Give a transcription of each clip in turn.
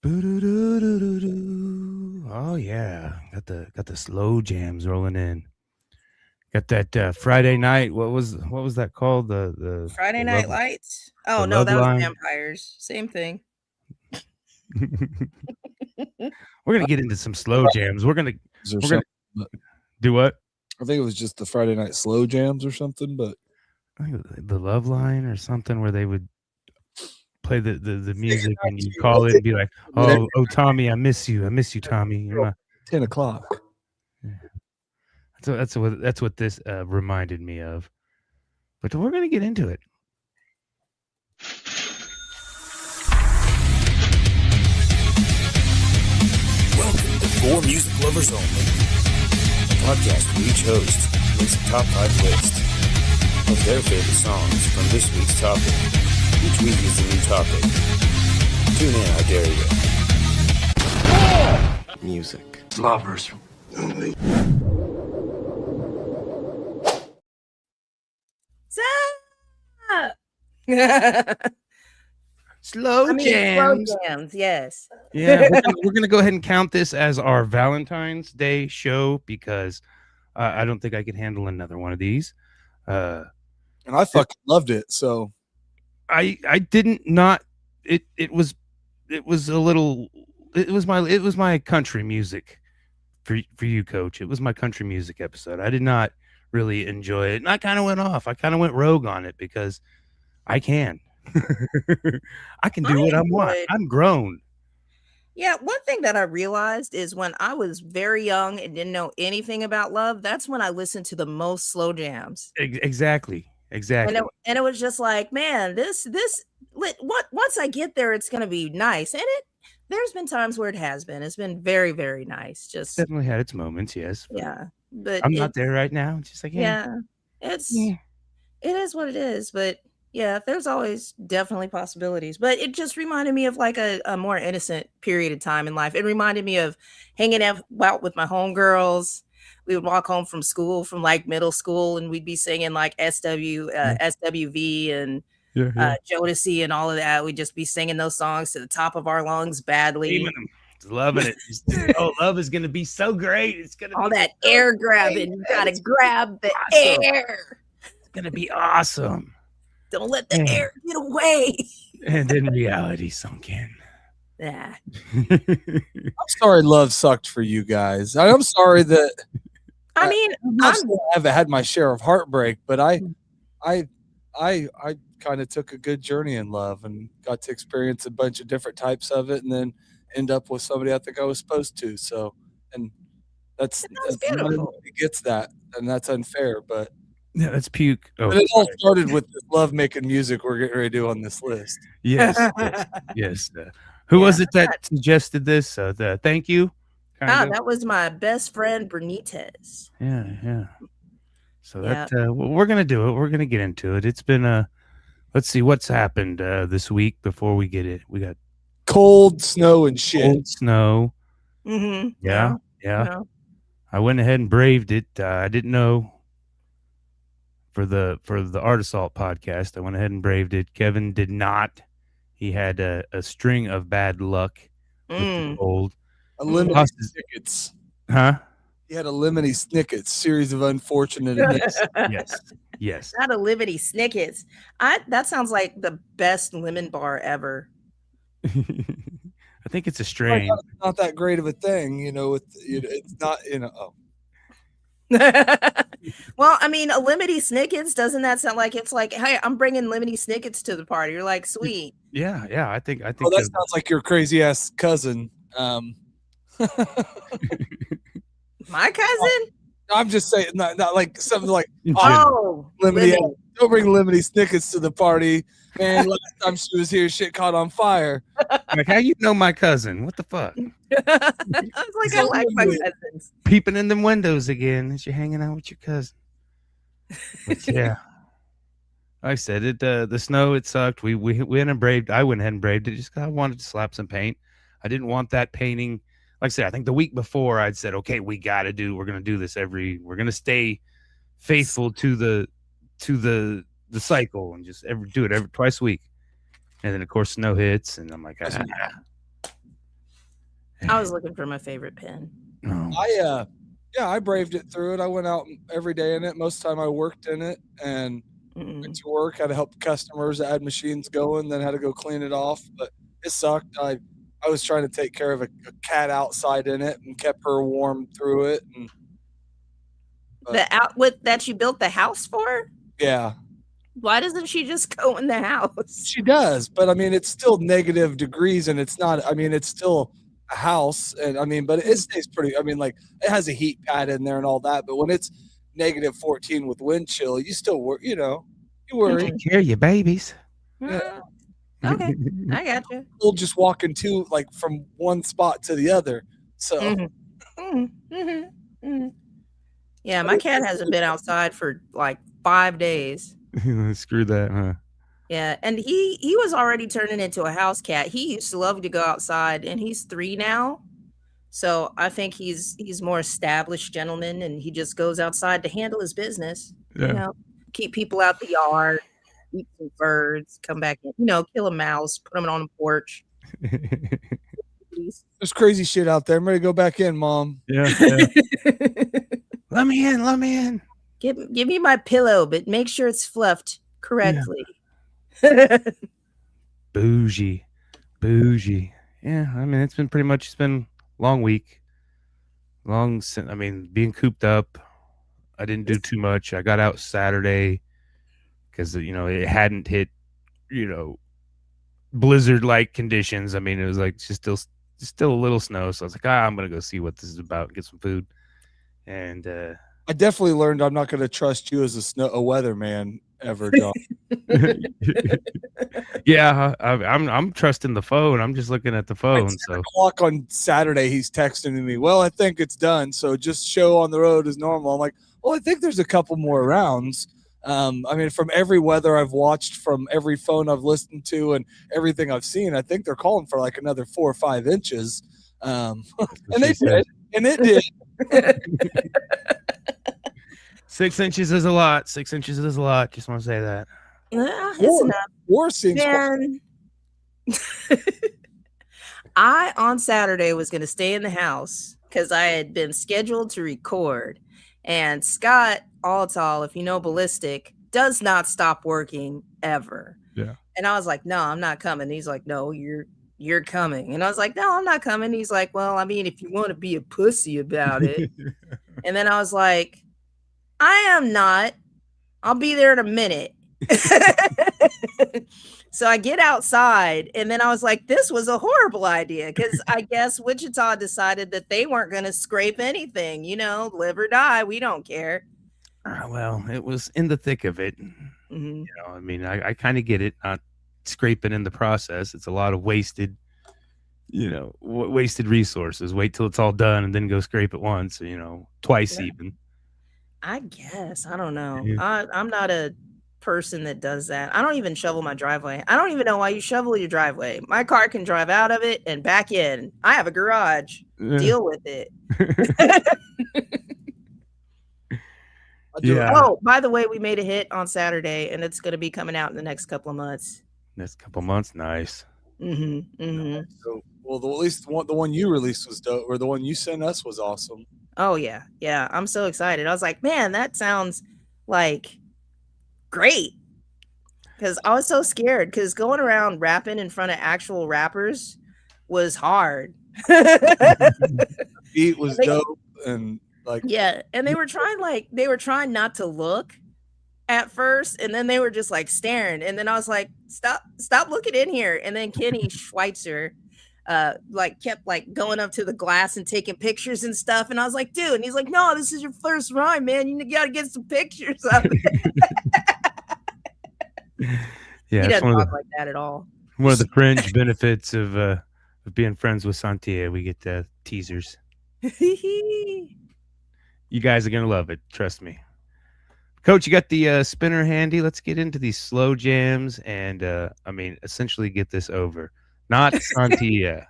Boo-doo-doo-doo-doo-doo. Oh yeah, got the slow jams rolling in. Got that Friday night. What was that called? Friday Night Lights. The Oh no, love that was line. Vampires. Same thing. We're gonna get into some slow jams. We're gonna But do what? I think it was just the Friday night slow jams or something. But I think it was the love line or something where they would play the music and you call it and be like, oh Tommy, I miss you, Tommy. You're my 10:00. So that's what this reminded me of. But we're gonna get into it. Welcome to For Music Lovers Only, a podcast where each host makes a top 5 list of their favorite songs from this week's topic. Each week is a new topic. Tune in, I dare you. Music Lovers Only. Slow jams. Slow jams, yes. Yeah, we're gonna go ahead and count this as our Valentine's Day show because I don't think I can handle another one of these. And I fucking loved it. So I didn't not it was a little it was my country music for you, Coach. It was my country music episode. I did not really enjoy it, and I kind of went off. I kind of went rogue on it because I can. I can do what I want. I'm grown. Yeah, one thing that I realized is when I was very young and didn't know anything about love, that's when I listened to the most slow jams. Exactly. And it was just like, man, once I get there, it's gonna be nice. And there's been times where it has been. It's been very, very nice. Just definitely had its moments, yes. Yeah, but I'm not there right now. It's just like, it is what it is. But yeah, there's always definitely possibilities. But it just reminded me of like a more innocent period of time in life. It reminded me of hanging out with my homegirls. We would walk home from school, from like middle school, and we'd be singing like SWV and Jodeci and all of that. We'd just be singing those songs to the top of our lungs badly. Loving it. Oh, love is gonna be so great. It's gonna all be that so air grabbing. You gotta grab the air. It's gonna be awesome. Don't let the air get away. And then reality sunk in. Yeah. I'm sorry love sucked for you guys. I'm sorry that I mean I haven't had my share of heartbreak, but I kind of took a good journey in love and got to experience a bunch of different types of it and then end up with somebody I think I was supposed to. So and that's beautiful. Nobody gets that, and that's unfair, but yeah, that's puke. Oh, but it all started with this love making music we're getting ready to do on this list. Yes. Who was it that suggested this? Thank you. That was my best friend Benitez. Yeah. So we're gonna do it. We're gonna get into it. It's been let's see what's happened this week before we get it. We got cold snow and shit. Cold snow. Mm-hmm. Yeah. I went ahead and braved it. I didn't know. For the Art Assault podcast, I went ahead and braved it. Kevin did not. He had a string of bad luck with the cold. A lemony snickets. Huh? He had a lemony snickets, series of unfortunate events. Yes. Not a lemony snickets. That sounds like the best lemon bar ever. I think it's a strain. Not that great of a thing, it's not, Well, I mean, a lemony snickets, doesn't that sound like it's like, hey, I'm bringing lemony snickets to the party? You're like, sweet. Yeah. I think. That sounds like your crazy ass cousin. My cousin? I'm just saying, not like something like lemony. Don't bring lemony snickets to the party. Man, last time she was here, shit caught on fire. Like, how you know my cousin? What the fuck? I was like, I like my cousins. Peeping in them windows again as you're hanging out with your cousin. But yeah. Like I said, the snow, it sucked. We went and braved. I went ahead and braved it just because I wanted to slap some paint. I didn't want that painting. Like I said, I think the week before I'd said, okay, we're going to do this we're going to stay faithful to the cycle and just do it twice a week. And then of course snow hits and I'm like, I was looking for my favorite pen. Oh. I braved it through it. I went out every day in it. Most of the time I worked in it and went to work, had to help customers that had machines going, then had to go clean it off. But it sucked. I was trying to take care of a cat outside in it and kept her warm through it. And that you built the house for? Yeah. Why doesn't she just go in the house? She does, but I mean, it's still negative degrees, and it's not. I mean, it's still a house, and I mean, but it stays pretty. I mean, like it has a heat pad in there and all that. But when it's negative 14 with wind chill, you still work. You know, you worry. Take care of your babies. Yeah. Okay, I got you. We'll just walking to like from one spot to the other. So. Yeah, my cat hasn't been outside for like 5 days. Screw that, huh? Yeah, and he was already turning into a house cat. He used to love to go outside, and he's 3 now. So I think he's more established gentleman, and he just goes outside to handle his business. Yeah. You know, keep people out the yard, eat some birds, come back in, kill a mouse, put them on the porch. There's crazy shit out there. I'm ready to go back in, Mom. Yeah. Let me in. Give me my pillow, but make sure it's fluffed correctly. Yeah. Bougie. Yeah, I mean, it's been a long week. I mean, being cooped up. I didn't do too much. I got out Saturday because, it hadn't hit, blizzard-like conditions. I mean, it was like just still a little snow. So I was like, I'm going to go see what this is about, get some food. And I definitely learned I'm not going to trust you as a weatherman ever, John. Yeah, I'm trusting the phone. I'm just looking at the phone. At 7 o'clock on Saturday, he's texting me. Well, I think it's done. So just show on the road as normal. I'm like, well, I think there's a couple more rounds. I mean, from every weather I've watched, from every phone I've listened to, and everything I've seen, I think they're calling for like another 4 or 5 inches. And they did, and it did. 6 inches is a lot. 6 inches is a lot. Just want to say that. It's enough. War seems. Man, I on Saturday was going to stay in the house because I had been scheduled to record, and Scott Alltall, if you know Ballistic, does not stop working ever. Yeah. And I was like, no, I'm not coming. He's like, no, you're coming. And I was like, no, I'm not coming. He's like, well, I mean, if you want to be a pussy about it. And then I was like, I am not. I'll be there in a minute. So I get outside, and then I was like, this was a horrible idea, because I guess Wichita decided that they weren't going to scrape anything, live or die. We don't care. Well, it was in the thick of it. Mm-hmm. I mean, I kind of get it, not scraping in the process. It's a lot of wasted resources. Wait till it's all done and then go scrape it once, twice even. I guess. I don't know. Yeah. I'm not a person that does that. I don't even shovel my driveway. I don't even know why you shovel your driveway. My car can drive out of it and back in. I have a garage. Yeah. Deal with it. Yeah. Oh, by the way, we made a hit on Saturday, and it's going to be coming out in the next couple of months. Next couple of months, nice. So, well, at least the one you released was dope, or the one you sent us was awesome. Oh yeah, I'm so excited. I was like, man, that sounds like great, because I was so scared, because going around rapping in front of actual rappers was hard. Beat was dope, and and they were trying not to look at first, and then they were just like staring, and then I was like, stop looking in here. And then Kenny Schweitzer kept going up to the glass and taking pictures and stuff, and I was like, dude, and he's like, no, this is your first rhyme, man, you gotta get some pictures of it. Yeah, he doesn't talk like that at all. One of the fringe benefits of being friends with Sontia, we get teasers. You guys are gonna love it, trust me. Coach, you got the spinner handy. Let's get into these slow jams and essentially get this over. Not Sontia.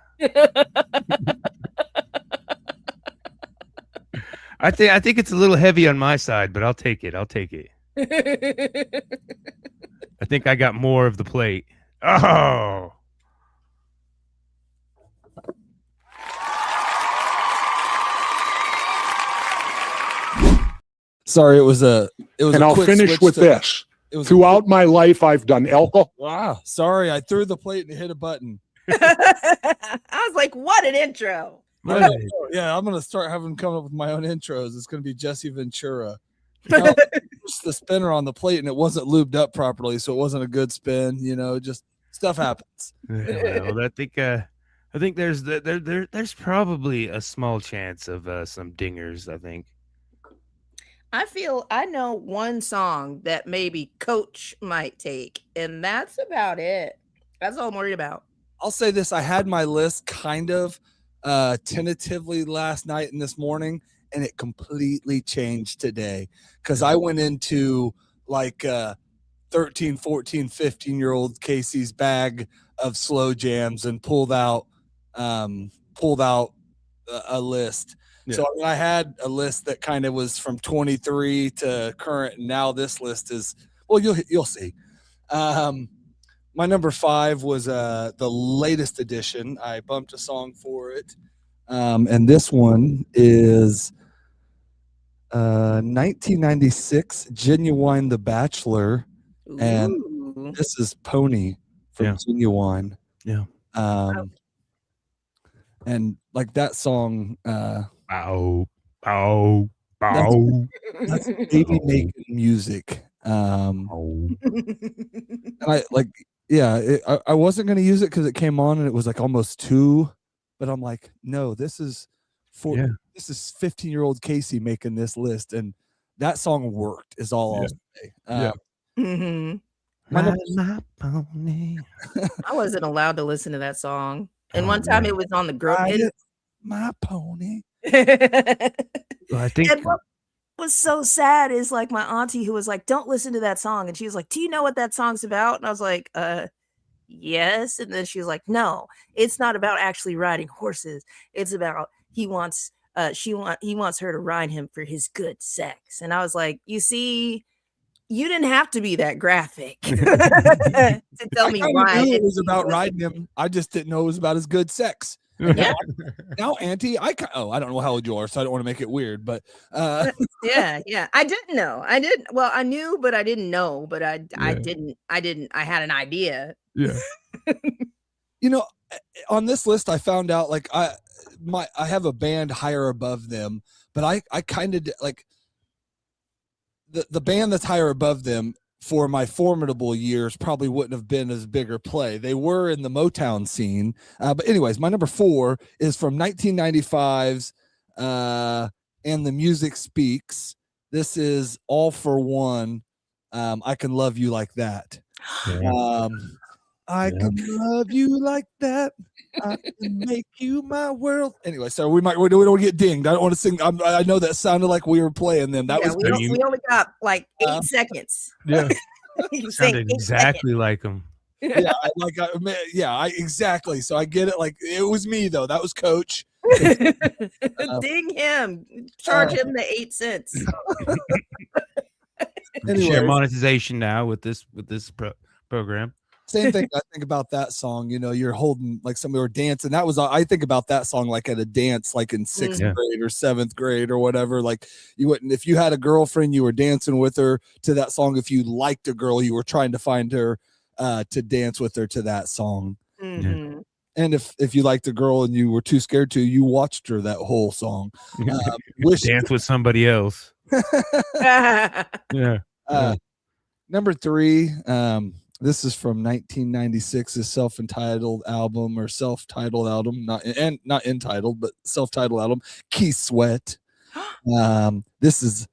I think it's a little heavy on my side, but I'll take it. I think I got more of the plate. Oh. Sorry, it was a and I'll quick finish switch with to- this. It was Throughout my life, I've done alcohol. Wow, sorry, I threw the plate and hit a button. I was like, what an intro. Yeah, I'm gonna start having come up with my own intros. It's gonna be Jesse Ventura. Now, pushed the spinner on the plate and it wasn't lubed up properly, so it wasn't a good spin. You know, just stuff happens. Well, I think there's probably a small chance of some dingers. I think. I know one song that maybe Coach might take, and that's about it. That's all I'm worried about. I'll say this: I had my list kind of tentatively last night and this morning, and it completely changed today because I went into like 13, 14, 15-year-old Casey's bag of slow jams and pulled out a list. Yeah. So I had a list that kind of was from 23 to current, and now this list is, well, you'll see. My number 5 was the latest edition. I bumped a song for it, and this one is 1996 Ginuwne The Bachelor, and Ooh. this is Pony from Ginuwne. Yeah. And like that song, Bow, bow, bow. that's baby making music. And I like, I wasn't going to use it because it came on and it was like almost 2, but I'm like, no, this is 15-year-old Casey making this list, and that song worked is all I'll say. Mm-hmm. My pony. I wasn't allowed to listen to that song. And one time it was on the group. My pony. Well, I think And what was so sad is like my auntie who was like, don't listen to that song. And she was like, do you know what that song's about? And I was like, yes. And then she was like, no, it's not about actually riding horses. It's about he wants her to ride him for his good sex. And I was like, you see, you didn't have to be that graphic to tell me why it was about riding him. I just didn't know it was about his good sex. Now, Auntie, I don't know how old you are, so I don't want to make it weird, but yeah, I didn't know. Well, I knew, but I didn't know, but I had an idea. Yeah. You know, on this list, I found out like I have a band higher above them, but I kind of like the band that's higher above them for my formidable years probably wouldn't have been as bigger play. They were in the Motown scene. But anyways, my number 4 is from 1995's And the Music Speaks. This is All for One. I Can Love You Like That. I can love you like that. I can make you my world. Anyway, so we don't get dinged. I don't want to sing. I know that sounded like we were playing them. That was we only got like 8 seconds. Yeah. You Sounded exactly like him. Exactly. So I get it. Like it was me though. That was Coach. Ding him. Charge him the 8 cents. Share monetization now with this program. Same thing. I think about that song. You know, you're holding like somebody or dancing. That was I think about that song like at a dance, like in 6th grade or 7th grade or whatever. Like you wouldn't, if you had a girlfriend, you were dancing with her to that song. If you liked a girl, you were trying to find her to dance with her to that song. Mm-hmm. And if you liked a girl and you were too scared to, you watched her that whole song. Dance with somebody else. Number 3. This is from 1996's self-entitled album, not entitled, but self-titled album, Key Sweat. This is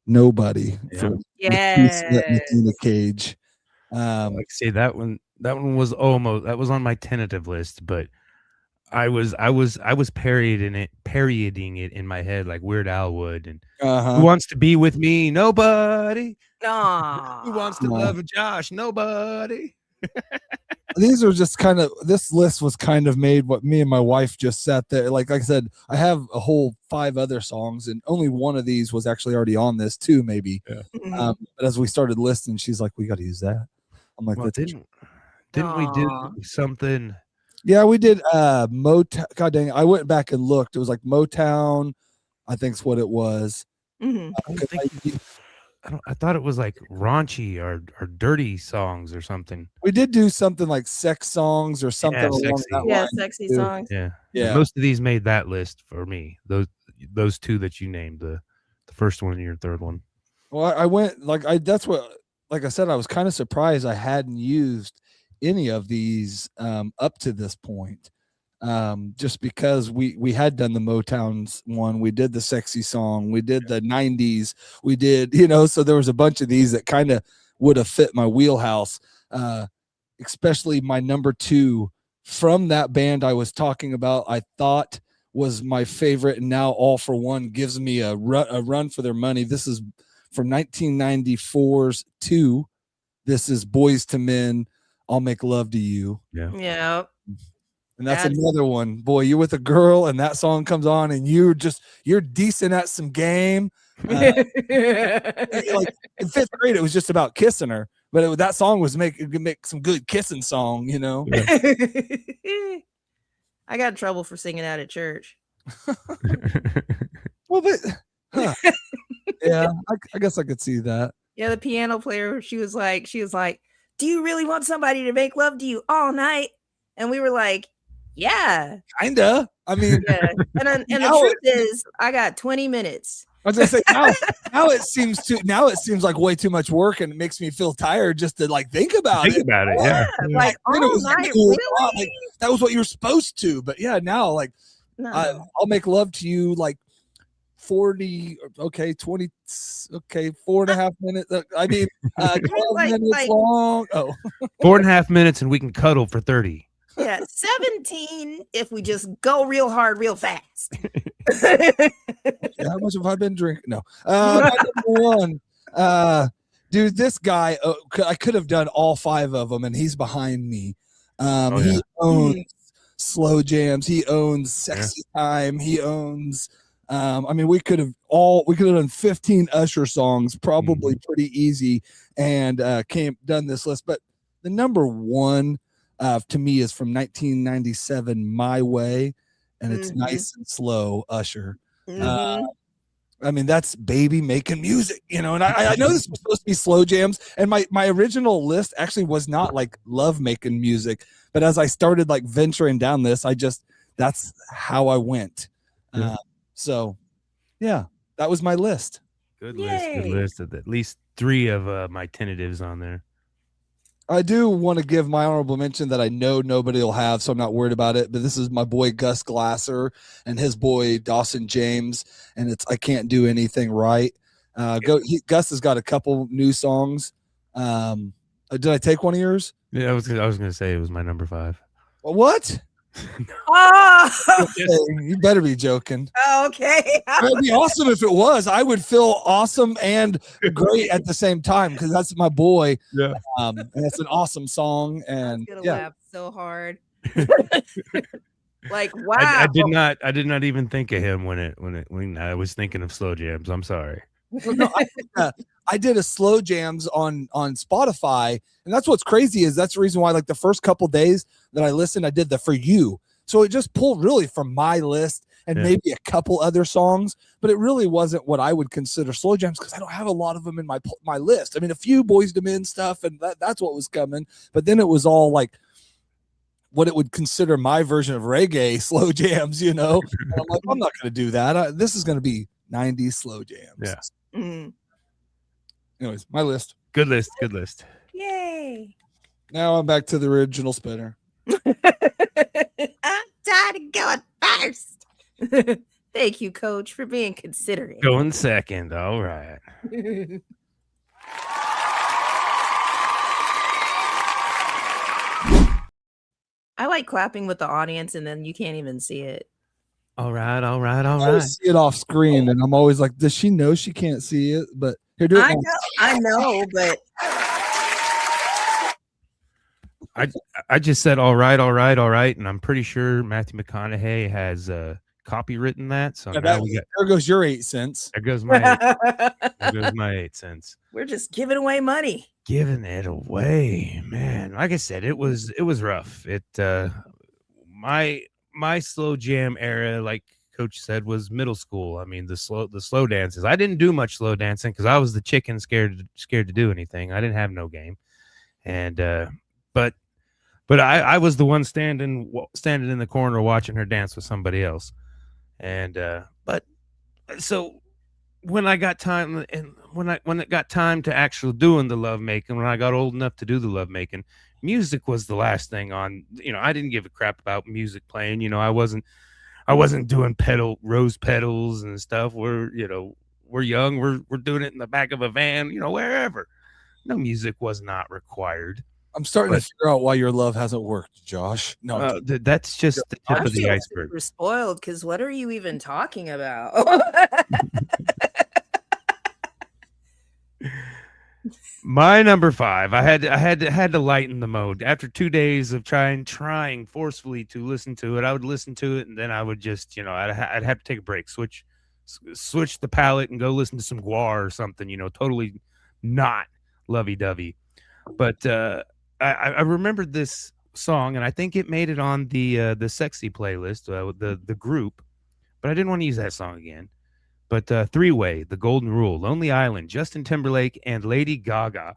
Nobody from Key Sweat and Tina Cage. Like say that one was on my tentative list, but I was parodying it in my head like Weird Al would. And who wants to be with me? Nobody. Who wants to love Josh? Nobody. These are just kind of, this list was kind of made what me and my wife just sat there. Like I said, I have a whole 5 other songs, and only one of these was actually already on this too, maybe. Yeah. But as we started listing, she's like, "We got to use that." I'm like, well, didn't we do something? Yeah, we did Motown. God dang it. I went back and looked. It was like Motown, I think is what it was. Mhm. I thought it was like raunchy or dirty songs or something. We did do something like sex songs or something along sexy. that Yeah, line. sexy too. songs. Yeah. Yeah. Most of these made that list for me. Those two that you named, the first one and your third one. Well, that's what, like I said, I was kind of surprised I hadn't used any of these up to this point. Just because we had done the Motown's one, we did the sexy song, we did the 90s, we did, so there was a bunch of these that kind of would have fit my wheelhouse, especially my number 2 from that band I was talking about, I thought was my favorite, and now All for One gives me a run for their money. This is from 1994's 2. This is Boyz II Men, I'll Make Love to You. Yeah. And that's another one. Boy, you're with a girl and that song comes on and you're decent at some game. Like in 5th grade, it was just about kissing her, but that song was make some good kissing song, I got in trouble for singing out at church. Well, but yeah, I guess I could see that. Yeah, the piano player, she was like, do you really want somebody to make love to you all night? And we were like, yeah. Kinda. I mean, yeah. And the truth is, I got 20 minutes. I was gonna say now it seems like way too much work, and it makes me feel tired just to like think about it. Yeah. Like all night, really? Like, that was what you were supposed to, but yeah, now like No. I'll make love to you like 40, okay, 20, okay, 4.5 minutes. I mean, 12 minutes long. Oh, 4.5 minutes, and we can cuddle for 30. Yeah, 17 if we just go real hard, real fast. How much have I been drinking? No. My number 1, dude, this guy, I could have done all 5 of them, and he's behind me. He owns slow jams. He owns sexy time. He owns. I mean, we could have done 15 Usher songs, probably pretty easy, and done this list. But the number 1 to me is from 1997, My Way, and it's Nice and Slow, Usher. I mean, that's Baby making music, and I know this was supposed to be slow jams, and my original list actually was not like love making music, but as I started like venturing down this, that's how I went. So yeah, that was my list. Good list. At least 3 of my tentatives on there. I do want to give my honorable mention that I know nobody will have, so I'm not worried about it. But this is my boy Gus Glasser and his boy Dawson James, and it's I Can't Do Anything Right. Gus has got a couple new songs. Did I take one of yours? Yeah, I was gonna say it was my number 5. What? Oh, You better be joking. okay. It'd be awesome if it was. I would feel awesome and great at the same time because that's my boy. Yeah. And it's an awesome song. And I was gonna laugh so hard. Like wow. I did not even think of him when I was thinking of slow jams. I'm sorry. No, I did a slow jams on Spotify, and that's what's crazy is that's the reason why like the first couple days that I listened, I did the For You. So it just pulled really from my list and maybe a couple other songs, but it really wasn't what I would consider slow jams because I don't have a lot of them in my list. I mean, a few Boyz II Men stuff, and that's what was coming, but then it was all like what it would consider my version of reggae slow jams, And I'm like, I'm not going to do that. This is going to be 90s slow jams. Yeah. Anyways, my list. Good list. Yay. Now I'm back to the original spinner. I'm tired of going first. Thank you, Coach, for being considerate. Going second. All right. I like clapping with the audience, and then you can't even see it. All right. I always see it off screen, and I'm always like, does she know she can't see it? But here, do it. I know, but I just said all right, and I'm pretty sure Matthew McConaughey has copywritten that. So now there goes your 8 cents. There goes my 8 cents. We're just giving away money. Giving it away, man. Like I said, it was rough. It my slow jam era, like Coach said, was middle school. I mean, the slow dances. I didn't do much slow dancing because I was the chicken scared to do anything. I didn't have no game, and but I was the one standing in the corner watching her dance with somebody else, and but so when I got time and when it got time to actually doing the love making, when I got old enough to do the love making, music was the last thing on. I didn't give a crap about music playing. I wasn't doing rose petals and stuff. We're young. We're doing it in the back of a van, wherever. No, music was not required. I'm starting to figure out why your love hasn't worked, Josh. No, that's just the tip of the iceberg. We're spoiled because what are you even talking about? My number 5. I had to lighten the mode after 2 days of trying forcefully to listen to it. I would listen to it and then I would just, I'd have to take a break, switch the palette and go listen to some Guar or something. Totally not lovey-dovey. But I remembered this song, and I think it made it on the sexy playlist, the group, but I didn't want to use that song again. But Three-Way, The Golden Rule, Lonely Island, Justin Timberlake, and Lady Gaga.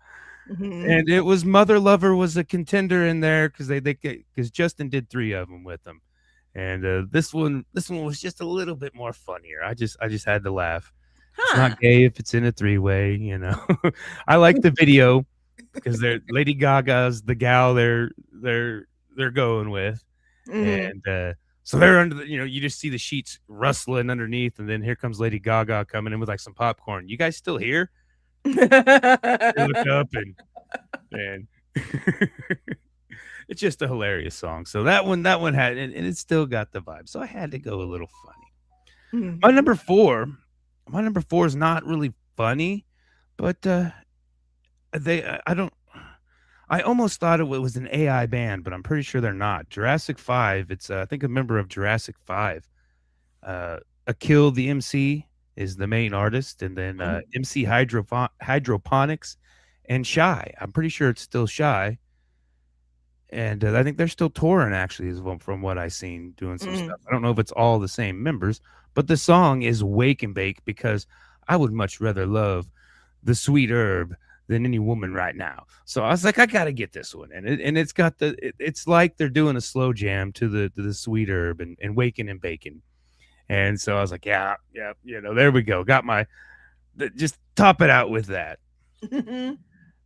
Mm-hmm. And it was Mother Lover was a contender in there because Justin did 3 of them with them. And this one was just a little bit more funnier. I just had to laugh. Huh. It's not gay if it's in a 3-way, I like the video. Because Lady Gaga's the gal they're going with, mm-hmm. And so they're under the, you just see the sheets rustling underneath, and then here comes Lady Gaga coming in with like some popcorn. You guys still here? They look up and it's just a hilarious song. So that one had and it still got the vibe. So I had to go a little funny. Mm-hmm. My number four is not really funny, but I almost thought it was an AI band, but I'm pretty sure they're not. Jurassic 5. It's I think a member of Jurassic 5. Akil the MC is the main artist, and then MC Hydroponics and Shai. I'm pretty sure it's still Shai. And I think they're still touring, actually, from what I've seen, doing some stuff. I don't know if it's all the same members, but the song is Wake and Bake because I would much rather love the sweet herb than any woman right now. So I was like, I got to get this one. And it's got it's like they're doing a slow jam to the sweet herb and waking and baking. And so I was like, yeah, there we go. Got just top it out with that.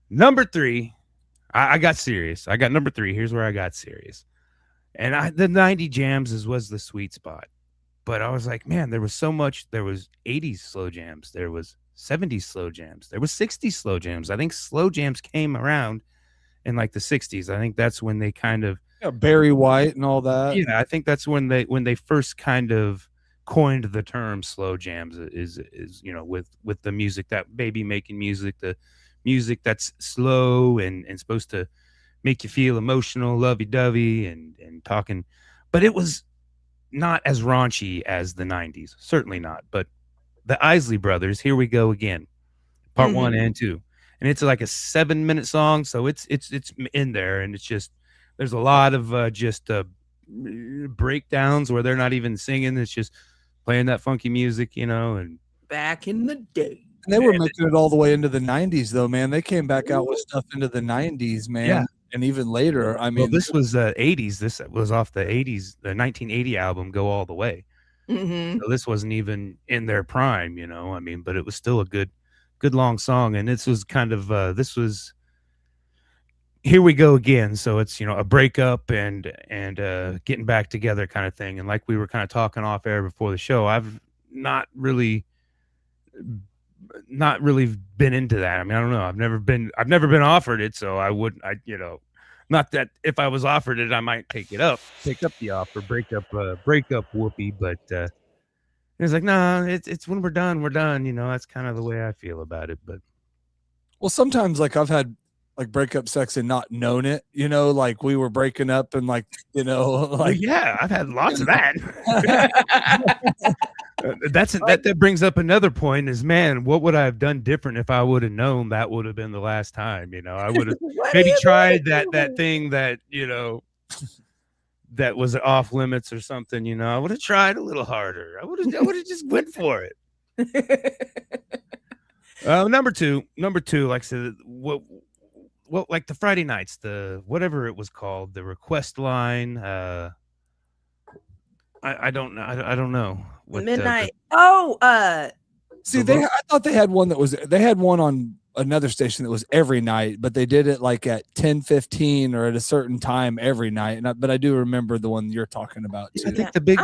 Number 3, I got serious. I got number 3. Here's where I got serious. And the 90 jams was the sweet spot. But I was like, man, there was so much. There was 80s slow jams. There was 70s slow jams. There was 60s slow jams. I think slow jams came around in like the 60s. I think that's when they kind of Barry White and all that. Yeah, I think that's when they first kind of coined the term slow jams is with the music, that baby making music, the music that's slow and supposed to make you feel emotional, lovey-dovey and talking. But it was not as raunchy as the 90s. Certainly not. But the Isley brothers, Here We Go Again, part 1 and 2. And it's like a 7-minute song. So it's in there. And it's just, there's a lot of breakdowns where they're not even singing. It's just playing that funky music, and back in the day. And they were making it all the way into the 90s, though, man. They came back out with stuff into the 90s, man. Yeah. And even later. I mean, well, this was 80s. This was off the 80s, the 1980 album, Go All the Way. Mm-hmm. So this wasn't even in their prime, but it was still a good long song. And this was kind of, this was Here We Go Again. So it's, a breakup and getting back together kind of thing. And like we were kind of talking off air before the show, I've not really been into that. I mean, I don't know. I've never been offered it. So not that if I was offered it, I might take up the offer, break up whoopee. But it's like, nah, it's when we're done. That's kind of the way I feel about it. But well, sometimes like I've had like breakup sex and not known it, like we were breaking up and like, yeah, I've had lots of that. That brings up another point is, man, what would I have done different if I would have known that would have been the last time? I would have maybe tried that thing that, that was off limits or something, you know, I would have tried a little harder. I would have just went for it. Number two, like I said, what like the Friday nights, the whatever it was called, the request line. I don't know. I don't know what Midnight. See, I thought they had one they had one on another station that was every night, but they did it like at 10:15 or at a certain time every night. But I do remember the one you're talking about too. I think the big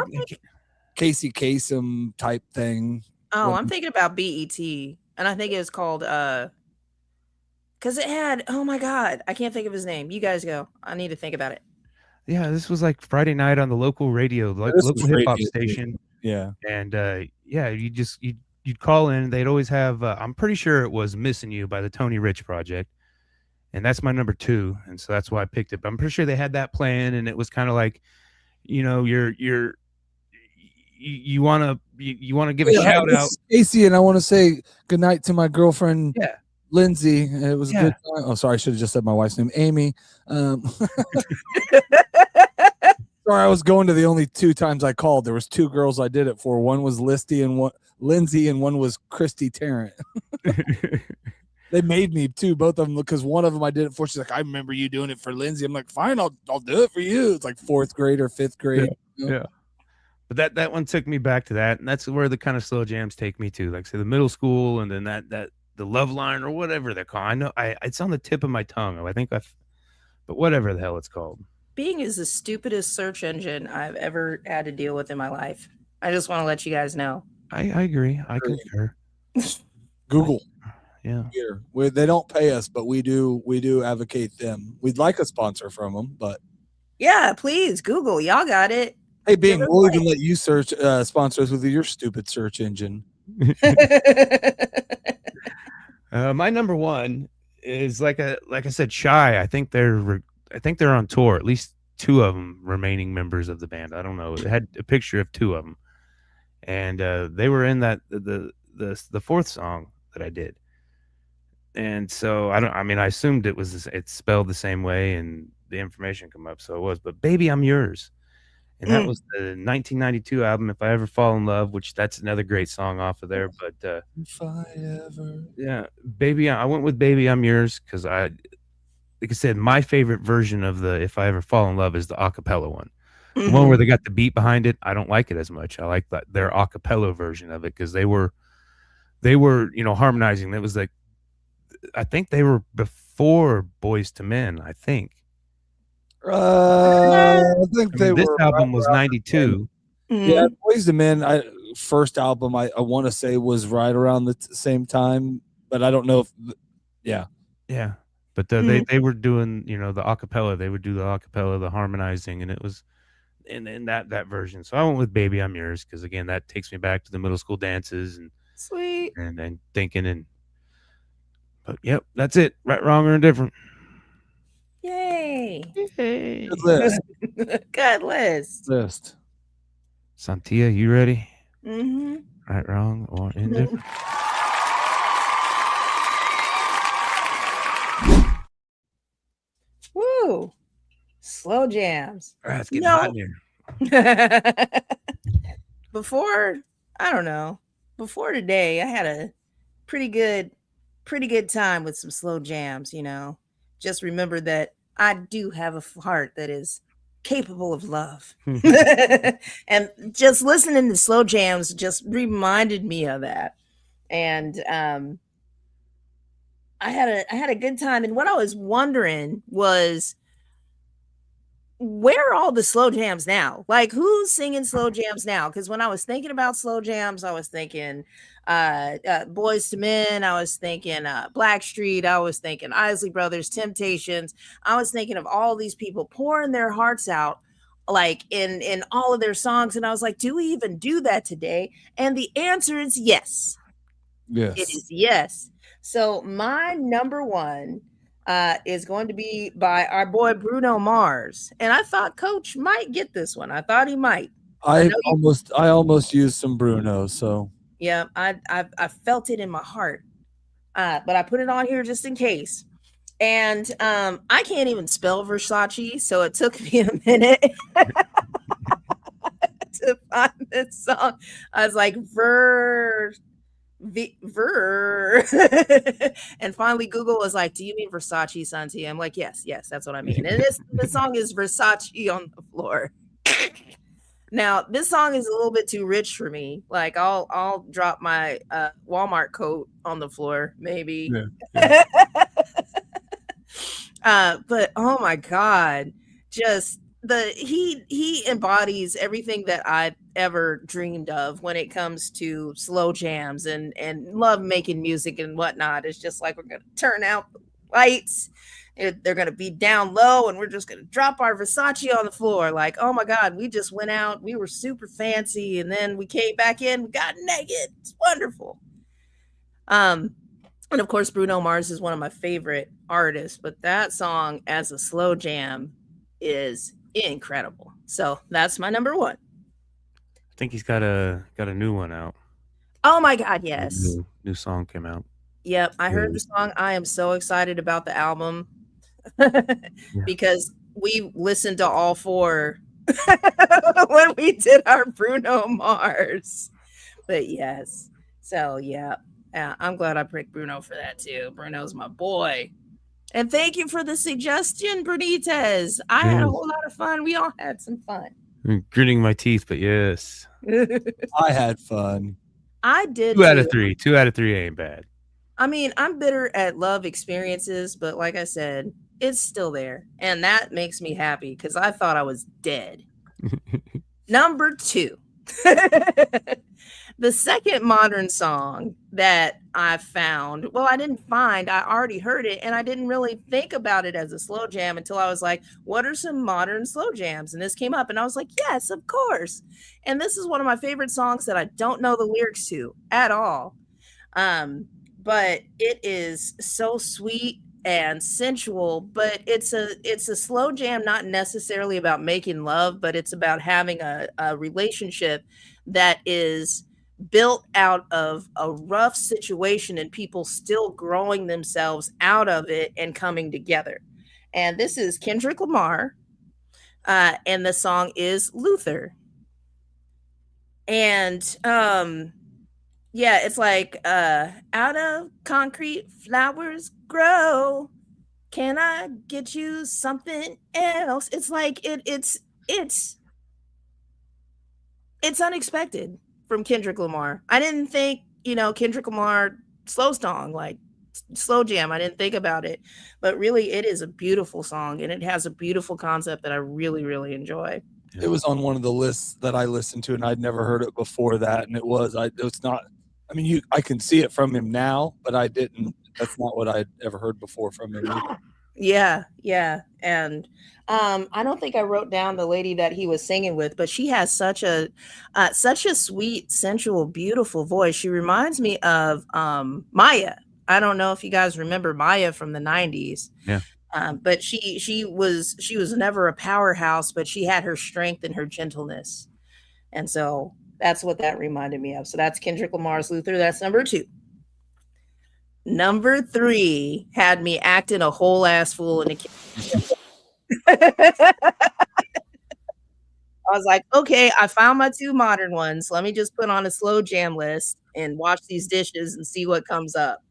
Casey Kasem type thing. Oh, I'm thinking about BET, and I think it was called because it had, oh my God, I can't think of his name. You guys go. I need to think about it. Yeah, this was like Friday night on the local radio, like local hip hop station. Yeah, and yeah, you'd call in. They'd always have. I'm pretty sure it was "Missing You" by the Toni Rich Project, and that's my number 2, and so that's why I picked it. But I'm pretty sure they had that playing, and it was kind of like, you know, you want to give a shout out, Casey, and I want to say good night to my girlfriend. Yeah. Lindsay, it was a good time. Oh, sorry, I should have just said my wife's name, Amy. Sorry, I was going to the only 2 times I called. There was 2 girls I did it for. One was Lindsay, and one was Christy Tarrant. They made me too, both of them, because one of them I did it for. She's like, I remember you doing it for Lindsay. I'm like, fine, I'll do it for you. It's like 4th grade or 5th grade. Yeah. But that one took me back to that, and that's where the kind of slow jams take me to. Like say the middle school, and then that the love line or whatever they're called. I know it's on the tip of my tongue. But whatever the hell it's called. Bing is the stupidest search engine I've ever had to deal with in my life. I just want to let you guys know. I agree. I concur. Google. Yeah. They don't pay us, but we do advocate them. We'd like a sponsor from them, but yeah, please Google. Y'all got it. Hey, Bing, we'll even let you search sponsors with your stupid search engine. My number 1 is like I said, Shai. I think they're on tour. At least 2 of them remaining members of the band. I don't know. It had a picture of 2 of them, and they were in that the 4th song that I did. And so I assumed it's spelled the same way, and the information come up, so it was. But "Baby, I'm Yours," and that was the 1992 album, "If I Ever Fall in Love," which that's another great song off of there. But if I ever, yeah, "Baby," I went with "Baby, I'm Yours" because like I said, my favorite version of the "If I Ever Fall in Love" is the acapella one. The one where they got the beat behind it. I don't like it as much. I like their acapella version of it because they were harmonizing. It was like, I think they were before Boyz II Men. I think this album was 92. Yeah, Boyz II Men. First album I want to say was right around the same time, but I don't know if. Yeah. But they were doing the acapella. They would do the acapella, the harmonizing, and it was in that version. So I went with "Baby, I'm Yours" because again that takes me back to the middle school dances and sweet and thinking. But yep, that's it. Right, wrong, or indifferent. Yay! Good list. Good list. Sontia, you ready? Mm-hmm. Right, wrong, or indifferent. Woo! Slow jams. All right, it's getting hot in here. Before today, I had a pretty good time with some slow jams, Just remember that I do have a heart that is capable of love. And just listening to slow jams just reminded me of that. And I had a good time. And what I was wondering was, where are all the slow jams now? Like, who's singing slow jams now? Because when I was thinking about slow jams, I was thinking Boyz II Men, I was thinking Blackstreet, I was thinking Isley Brothers, Temptations. I was thinking of all these people pouring their hearts out like in all of their songs. And I was like, do we even do that today? And the answer is yes. Yes. It is yes. So my number 1 is going to be by our boy Bruno Mars, and I thought Coach might get this one. I thought he might. I almost used some Bruno, so yeah, I felt it in my heart, but I put it on here just in case. And I can't even spell Versace, so it took me a minute to find this song. I was like, and finally Google was like, do you mean Versace, Sontia? I'm like, yes, that's what I mean. And the song is Versace on the Floor. Now this song is a little bit too rich for me. Like I'll drop my Walmart coat on the floor maybe. Yeah. But oh my god, just he embodies everything that I've ever dreamed of when it comes to slow jams and love making music and whatnot. It's just like, we're gonna turn out the lights, they're gonna be down low, and we're just gonna drop our Versace on the floor. Like, oh my god, we just went out, we were super fancy, and then we came back in, we got naked. It's wonderful. And of course, Bruno Mars is one of my favorite artists, but that song as a slow jam is incredible. So that's my number one. I think he's got a new one out. Oh my god, yes. New song came out. Yep, I heard the song. I am so excited about the album because we listened to all four when we did our Bruno Mars. But yes, so yeah, I'm glad I picked Bruno for that too. Bruno's my boy. And thank you for the suggestion, Benitez. I had a whole lot of fun. We all had some fun. I'm gritting my teeth, but yes. I had fun. I did. 2 out of 3. 2 out of 3 ain't bad. I mean, I'm bitter at love experiences, but like I said, it's still there. And that makes me happy because I thought I was dead. Number 2. The second modern song that I found, well, I didn't find, I already heard it, and I didn't really think about it as a slow jam until I was like, what are some modern slow jams? And this came up, and I was like, yes, of course. And this is one of my favorite songs that I don't know the lyrics to at all. But it is so sweet and sensual, but it's a slow jam, not necessarily about making love, but it's about having a relationship that is built out of a rough situation and people still growing themselves out of it and coming together. And this is Kendrick Lamar, and the song is Luther. And yeah, it's like out of concrete flowers grow. Can I get you something else? It's like it's unexpected from Kendrick Lamar. I didn't think, Kendrick Lamar slow song, like slow jam. I didn't think about it, but really it is a beautiful song and it has a beautiful concept that I really, really enjoy. It was on one of the lists that I listened to and I'd never heard it before that. And I can see it from him now, but I didn't. That's not what I'd ever heard before from him either. Yeah. And I don't think I wrote down the lady that he was singing with, but she has such a sweet, sensual, beautiful voice. She reminds me of Maya. I don't know if you guys remember Maya from the 90s. Yeah. But she was never a powerhouse, but she had her strength and her gentleness. And so that's what that reminded me of. So that's Kendrick Lamar's Luther. That's number 2. Number 3 had me acting a whole ass fool in the I was like, okay, I found my 2 modern ones. Let me just put on a slow jam list and wash these dishes and see what comes up.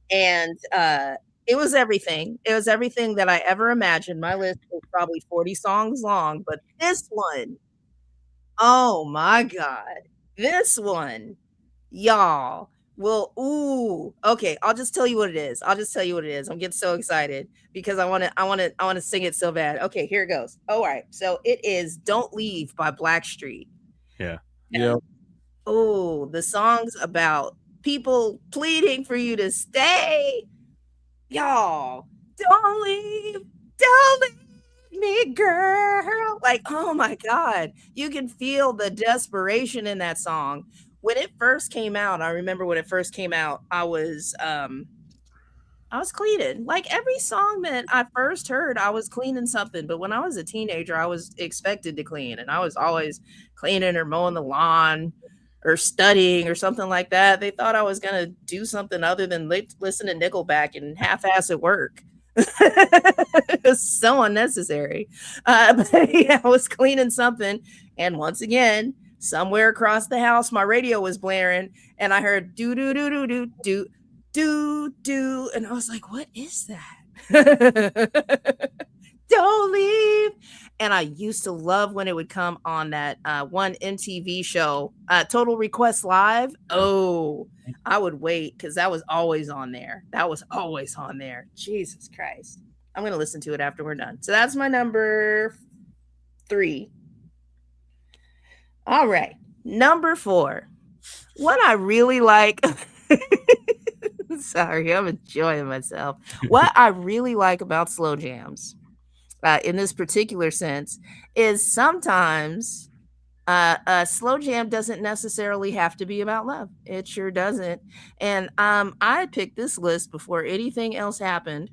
And it was everything. It was everything that I ever imagined. My list was probably 40 songs long, but this one, oh my God, this one, y'all. Well, okay. I'll just tell you what it is. I'm getting so excited because I want to sing it so bad. Okay, here it goes. All right. So it is "Don't Leave" by Blackstreet. Yeah. Oh, the song's about people pleading for you to stay. Y'all, don't leave me, girl. Like, oh my God, you can feel the desperation in that song. When it first came out, I remember when it first came out, I was cleaning. Like every song that I first heard, I was cleaning something. But when I was a teenager, I was expected to clean, and I was always cleaning or mowing the lawn or studying or something like that. They thought I was gonna do something other than listen to Nickleback and half-ass at work. So unnecessary. But yeah, I was cleaning something, and once again, somewhere across the house, my radio was blaring, and I heard do do do do do do do do, and I was like, "What is that?" Don't leave. And I used to love when it would come on that one MTV show, Total Request Live. Oh, I would wait because that was always on there. Jesus Christ. I'm going to listen to it after we're done. So that's my number 3. All right. Number 4. What I really like. Sorry, I'm enjoying myself. What I really like about slow jams, in this particular sense, is sometimes a slow jam doesn't necessarily have to be about love. It sure doesn't. And I picked this list before anything else happened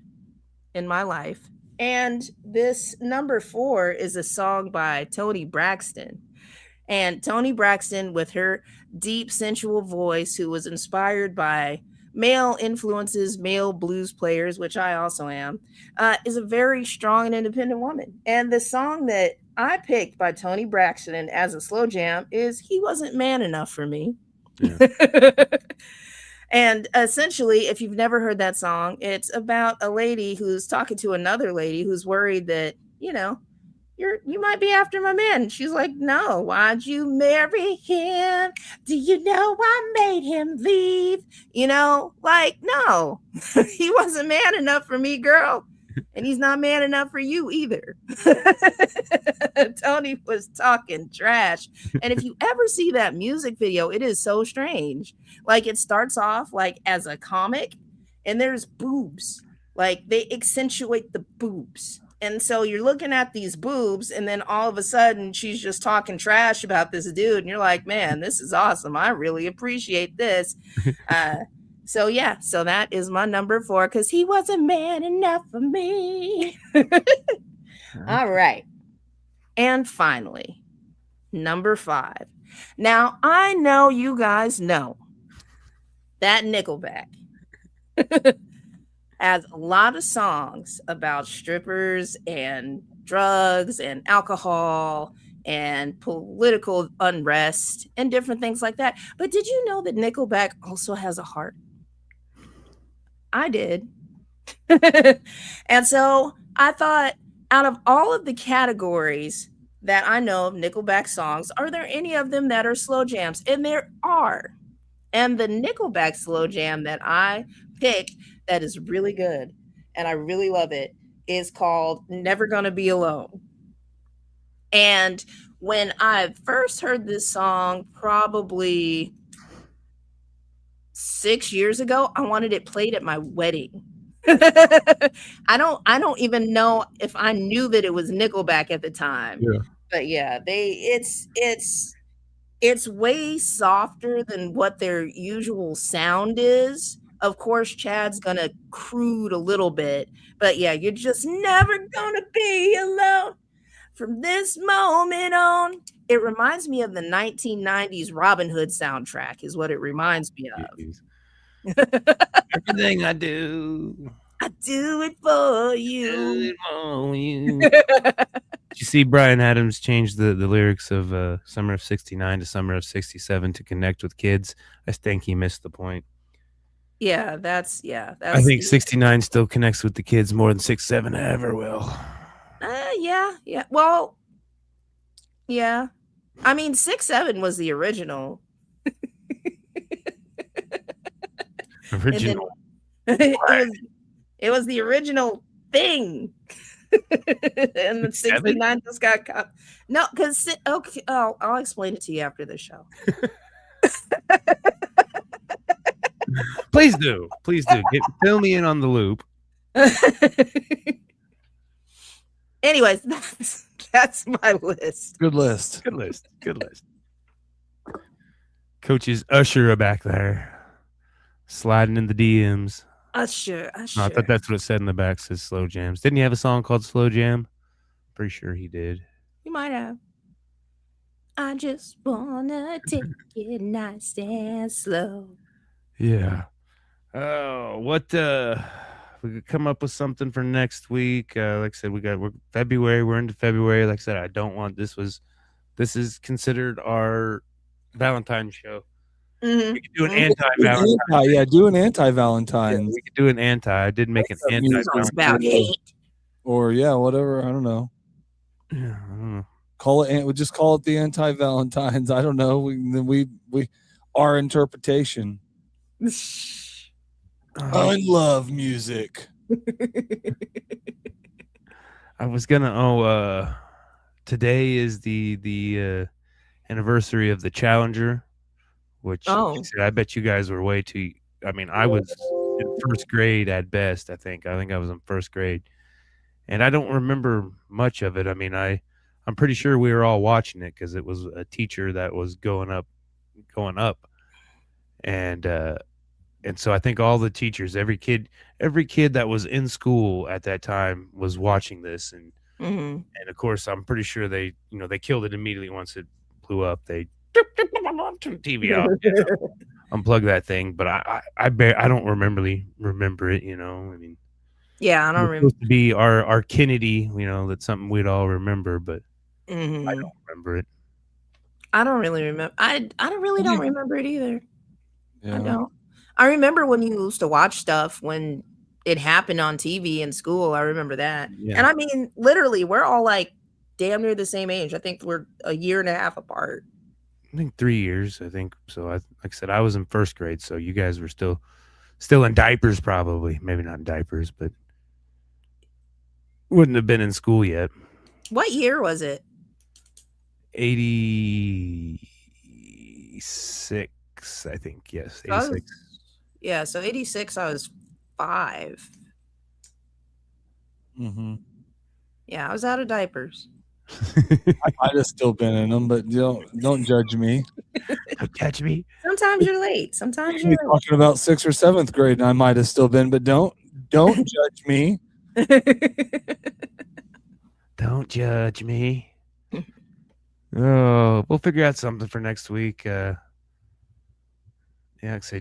in my life. And this number 4 is a song by Toni Braxton. And Toni Braxton, with her deep, sensual voice, who was inspired by male influences, male blues players, which I also am, is a very strong and independent woman. And the song that I picked by Toni Braxton as a slow jam is He Wasn't Man Enough for Me. Yeah. And essentially, if you've never heard that song, it's about a lady who's talking to another lady who's worried that, you might be after my man. She's like, no, why'd you marry him? Do you know I made him leave? No, he wasn't man enough for me, girl. And he's not man enough for you either. Toni was talking trash. And if you ever see that music video, it is so strange. Like, it starts off like as a comic, and there's boobs. Like, they accentuate the boobs. And so you're looking at these boobs, and then all of a sudden she's just talking trash about this dude. And you're like, man, this is awesome. I really appreciate this. So that is my number 4, because he wasn't man enough for me. All right. And finally, number 5. Now, I know you guys know that Nickleback has a lot of songs about strippers and drugs and alcohol and political unrest and different things like that. But did you know that Nickleback also has a heart? I did. And so I thought, out of all of the categories that I know of Nickelback songs, are there any of them that are slow jams? And there are. And the Nickelback slow jam that I picked that is really good, and I really love it, is called Never Gonna Be Alone. And when I first heard this song, probably 6 years ago, I wanted it played at my wedding. I don't even know if I knew that it was Nickelback at the time. Yeah. But yeah, it's way softer than what their usual sound is. Of course, Chad's gonna crude a little bit, but yeah, you're just never gonna be alone from this moment on. It reminds me of the 1990s Robin Hood soundtrack, is what it reminds me of. Everything I do it for you. Did you see Bryan Adams change the lyrics of Summer of 69 to Summer of 67 to connect with kids? I think he missed the point. Yeah, that's I think 69 still connects with the kids more than 67 ever will. Yeah. Well, yeah. I mean, 67 was the original. Original. It was the original thing. And the 69 just got caught. No, because okay, I'll explain it to you after the show. Please do. Fill me in on the loop. Anyways, that's my list. Good list. Coach's Usher back there, sliding in the DMs. Usher. No, I thought that's what it said in the back. Says slow jams. Didn't he have a song called Slow Jam? Pretty sure he did. You might have. I just wanna take it nice and slow. Yeah. Oh, what we could come up with something for next week. Like I said, we're February. We're into February. Like I said, I don't want this is considered our Valentine's show. Mm-hmm. We could do an anti-Valentine's. Yeah, do an anti-Valentine's. We could do an anti. I did make an anti-Valentine's. About hate. Or whatever. I don't know. Yeah, I don't know. We'll just call it the anti-Valentines. I don't know. We our interpretation. Unlove music. I was gonna. Today is the anniversary of the Challenger, which I bet you guys were way too. I mean, I was in first grade at best. I think I was in first grade, and I don't remember much of it. I mean, I'm pretty sure we were all watching it because it was a teacher that was going up, and so I think all the teachers, every kid that was in school at that time was watching this, and of course I'm pretty sure they killed it immediately once it blew up. They turn the TV off, unplug that thing. But I don't remember it. I mean, yeah, I don't remember. Supposed to be our Kennedy. That's something we'd all remember, but I don't remember it. I don't really remember. I don't remember it either. Yeah. I don't. I remember when you used to watch stuff when it happened on TV in school. I remember that. Yeah. And I mean, literally, we're all like damn near the same age. I think we're a year and a half apart. I think 3 years. I think so. Like I said, I was in first grade, so you guys were still in diapers, probably. Maybe not in diapers, but wouldn't have been in school yet. What year was it? 86, I think. Yes, 86. Yeah, so 86, I was 5. Mm-hmm. Yeah, I was out of diapers. I might have still been in them, but don't judge me. Don't judge me. Sometimes you're late. Sometimes you're late. Talking about 6th or 7th grade, and I might have still been, but don't judge me. Don't judge me. Oh, we'll figure out something for next week. Yeah, like I say,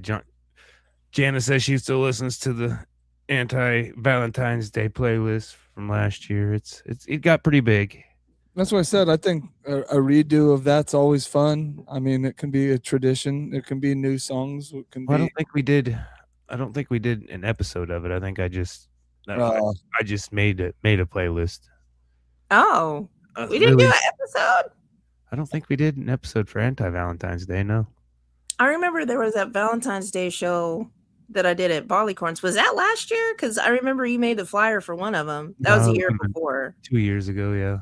Janice says she still listens to the anti-Valentine's Day playlist from last year. It got pretty big. That's what I said. I think a redo of that's always fun. I mean, it can be a tradition. It can be new songs. It can be. I don't think we did an episode of it. I think I just made a playlist. Oh, we didn't do an episode. I don't think we did an episode for anti-Valentine's Day. No. I remember there was that Valentine's Day show that I did at Barleycorns. Was that last year? Because I remember you made the flyer for one of them. That was the year before. 2 years ago, yeah.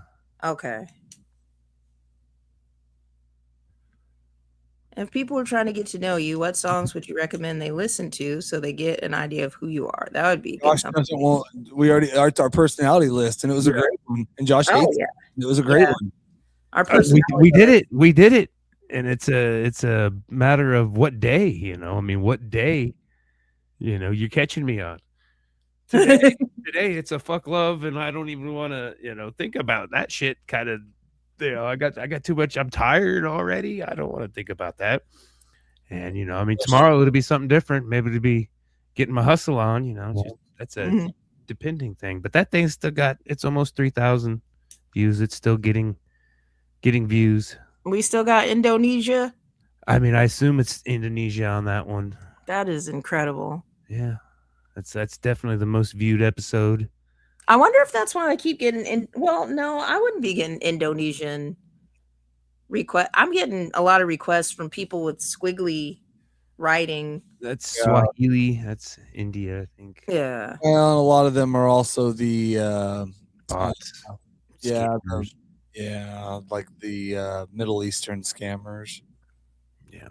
Okay. If people were trying to get to know you, what songs would you recommend they listen to so they get an idea of who you are? That would be good. We already our personality list, and it was a great one. And Josh hates it. It was a great one. Our personality we did it. We did it. And it's a matter of what day, I mean, what day, you're catching me on. Today it's a fuck love, and I don't even want to, think about that shit. Kind of, I got too much. I'm tired already. I don't want to think about that. And I mean, tomorrow it'll be something different. Maybe it'll be getting my hustle on. That's a depending thing. But that thing still it's almost 3,000 views. It's still getting views. We still got Indonesia. I mean, I assume it's Indonesia on that one. That is incredible. Yeah, that's definitely the most viewed episode. I wonder if that's why I keep getting well, no, I wouldn't be getting Indonesian request. I'm getting a lot of requests from people with squiggly writing. That's Swahili. That's India, I think. Yeah. Well, a lot of them are also the bots. Like the Middle Eastern scammers.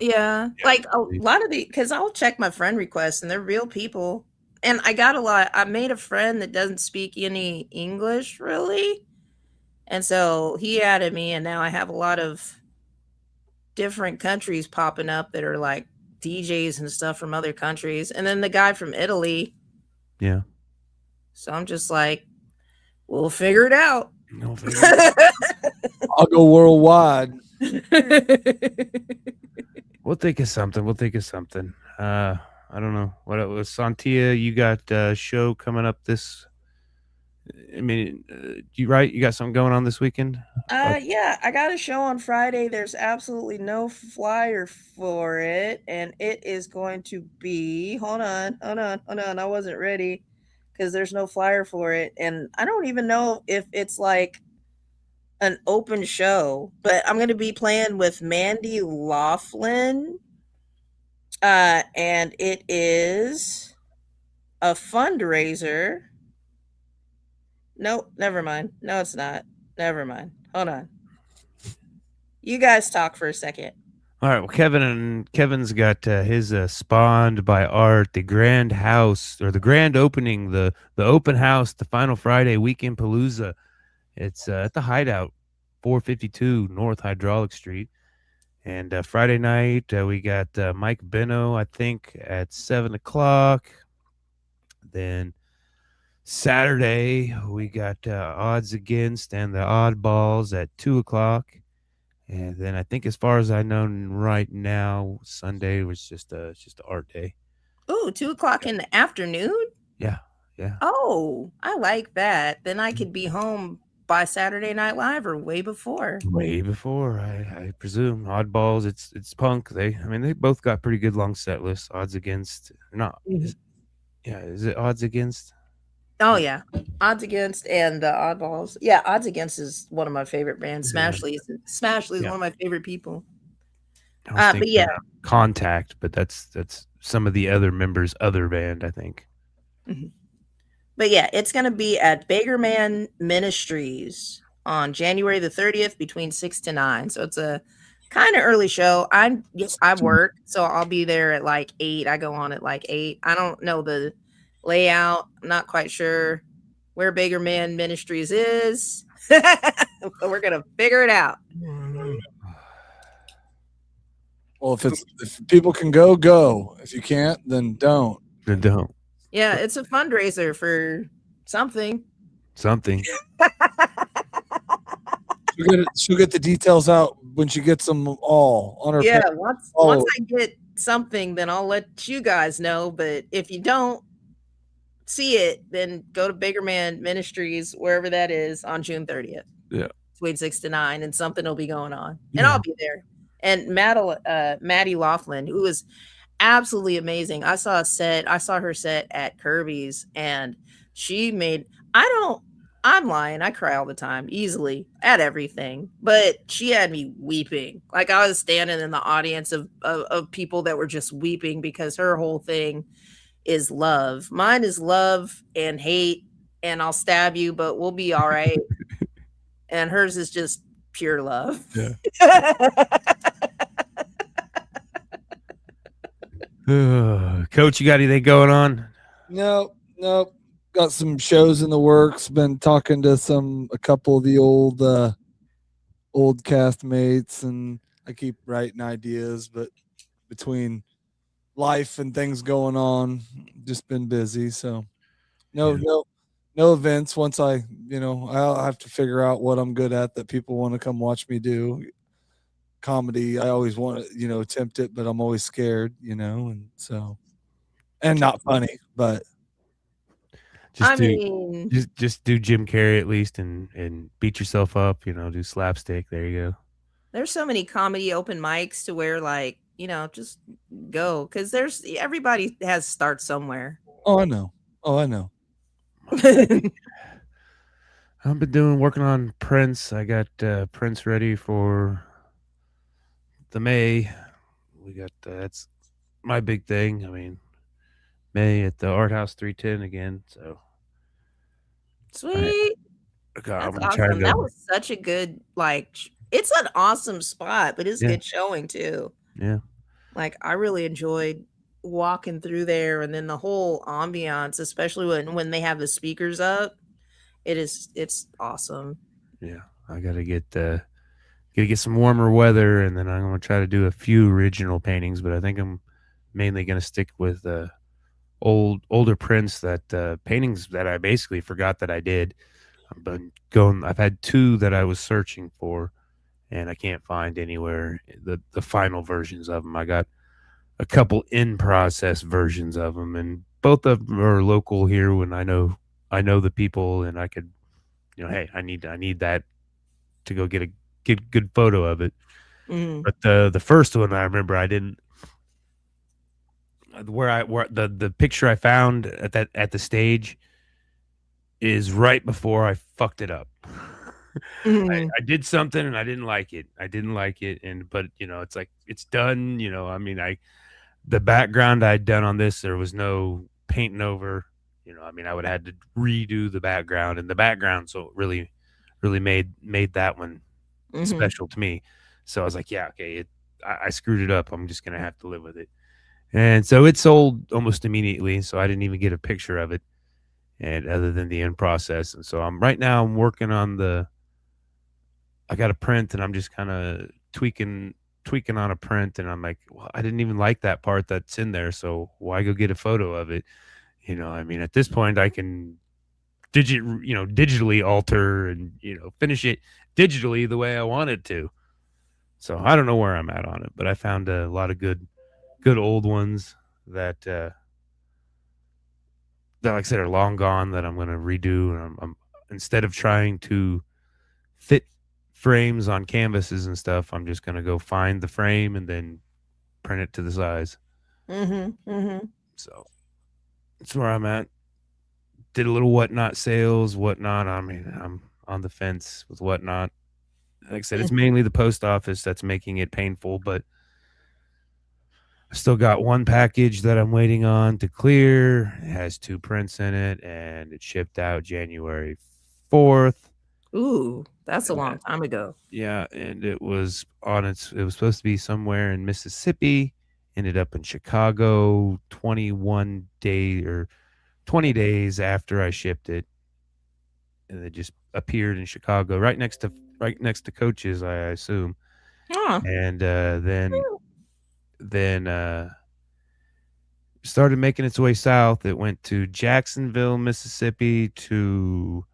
Yeah. Like a lot of because I'll check my friend requests and they're real people. And I got a lot. I made a friend that doesn't speak any English really. And so he added me, and now I have a lot of different countries popping up that are like DJs and stuff from other countries. And then the guy from Italy. Yeah. So I'm just like, we'll figure it out. I'll go worldwide. We'll think of something. I don't know what it was. Sontia, you got a show coming up this. I mean, you right? You got something going on this weekend? Yeah, I got a show on Friday. There's absolutely no flyer for it, and it is going to be. Hold on. I wasn't ready because there's no flyer for it, and I don't even know if it's like an open show. But I'm going to be playing with Mandy Laughlin, and it is a fundraiser. Nope, never mind. No, it's not. Never mind. Hold on. You guys talk for a second. All right. Well, Kevin's got his Spawned by Art, the grand house or the grand opening, the open house, the final Friday weekend palooza. It's at the Hideout, 452 North Hydraulic Street. And Friday night we got Mike Benno, I think, at 7:00. Then Saturday we got Odds Against and the Oddballs at 2:00. And then I think, as far as I know right now, Sunday was just a art day. Ooh, 2:00 in the afternoon? Yeah. Oh, I like that. Then I could be home by Saturday Night Live or way before. Way before, I presume. Oddballs, it's punk. They both got pretty good long set lists. Odds Against, not. Is it Odds Against? Oh yeah, Odds Against and the Oddballs. Yeah, Odds Against is one of my favorite bands. Smashley is one of my favorite people. But yeah, Contact, but that's some of the other members' other band, I think. Mm-hmm. But yeah, it's going to be at Beggarman Ministries on January the 30th between 6 to 9. So it's a kind of early show. I work, so I'll be there at like 8. I go on at like 8. I don't know the layout. I'm not quite sure where Beggarman Ministries is. But we're going to figure it out. Well, if people can go. If you can't, then don't. Then don't. Yeah, it's a fundraiser for something. Something. She'll get the details out when she gets them all on her. Yeah, once I get something, then I'll let you guys know. But if you don't see it, then go to Beggarman Ministries, wherever that is, on June 30th. Yeah, between 6 to 9, and something will be going on, and I'll be there. And Maddie Laughlin, who is absolutely amazing. I saw her set at Kirby's, and she made. I'm lying. I cry all the time, easily at everything. But she had me weeping. Like I was standing in the audience of people that were just weeping because her whole thing is love. Mine is love and hate, and I'll stab you, but we'll be all right. And hers is just pure love. Yeah. Coach, you got anything going on? Nope. Got some shows in the works. Been talking to a couple of the old castmates, and I keep writing ideas, but between life and things going on, just been busy. So no events. Once I'll have to figure out what I'm good at that people want to come watch me do. Comedy, I always want to, attempt it, but I'm always scared, and not funny, but just do Jim Carrey at least and beat yourself up, do slapstick. There you go. There's so many comedy open mics to where just go, because everybody has to start somewhere. Oh, I know. I've been working on Prince. I got Prince ready for the May. We got that's my big thing. I mean, May at the Art House 310 again. So sweet. I'm That's awesome. That was such a good it's an awesome spot, but it's good showing too. Yeah. I really enjoyed walking through there, and then the whole ambiance, especially when they have the speakers up. It's awesome. Yeah, I gotta get some warmer weather, and then I'm gonna try to do a few original paintings. But I think I'm mainly gonna stick with older prints, that paintings that I basically forgot that I did. I've had 2 that I was searching for, and I can't find anywhere the final versions of them. I got a couple in process versions of them, and both of them are local here. When I know the people, and I could, hey, I need that to go get a good photo of it. But the first one, I remember I didn't. Where the picture I found at the stage is right before I fucked it up. I did something and I didn't like it. But it's like it's done. The background I'd done on this, there was no painting over. I would have had to redo the background, and the background so it really made that one special to me. So I was like, yeah, okay, I screwed it up. I'm just gonna have to live with it. And so it sold almost immediately. So I didn't even get a picture of it, and other than the end process. And so I'm working on I got a print, and I'm just kind of tweaking on a print, and I'm like, well, I didn't even like that part that's in there, so why go get a photo of it? At this point I can digitally alter and finish it digitally the way I wanted to. So I don't know where I'm at on it, but I found a lot of good old ones that like I said are long gone that I'm going to redo, and I'm instead of trying to fit frames on canvases and stuff, I'm just going to go find the frame and then print it to the size. So that's where I'm at. Did a little Whatnot sales. Whatnot, I'm on the fence with Whatnot. Like I said, it's mainly the post office that's making it painful, but I still got one package that I'm waiting on to clear. It has 2 prints in it, and it shipped out January 4th. Ooh, that's a long time ago. Yeah, and it was supposed to be somewhere in Mississippi, ended up in Chicago 20 days after I shipped it. And it just appeared in Chicago right next to Coach's, I assume. And then started making its way south. It went to Jacksonville, Mississippi, to